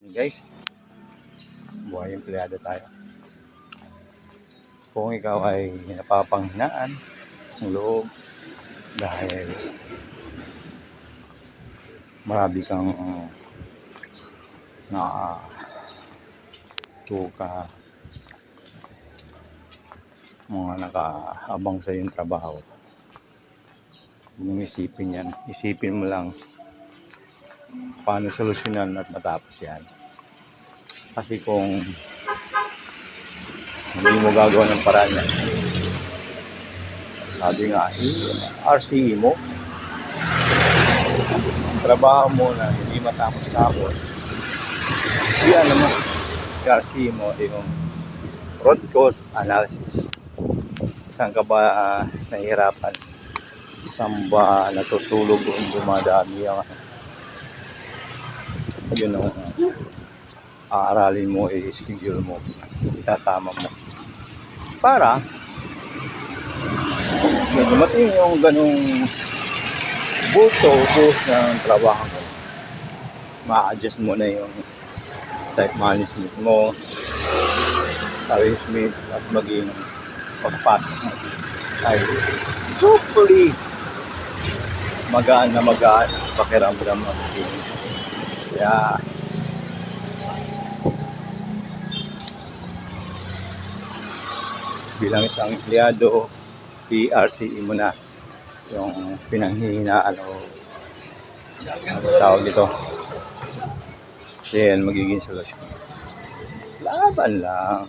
Guys, buhay empleyado tayo. Kung ikaw ay napapanghinaan ng loob dahil marami kang tuka, mga nakaabang sa iyong trabaho, huwag mong isipin yan. Isipin mo lang paano solusyonan at matapos yan. Kasi kung hindi mo gagawa ng paraan yan, sabi nga, RCE mo, ang trabaho mo na hindi matapos-tapos, yan naman, RCE mo, yung root cause analysis. Saan ka ba nahihirapan? Saan ba natutulog o dumadami ang yun ang aaralin mo, i-schedule mo, itatama mo para dumating yung ganung butos ng trabaho mo, ma-adjust mo na yung type management mo, arrangement, at maging pagpasok mo ay supli magaan na magaan pakiramdam mo. Kaya bilang isang empleyado, i-RCE mo na yung pinanghihinaan o tawag dito. Then magiging solusyon. Laban lang.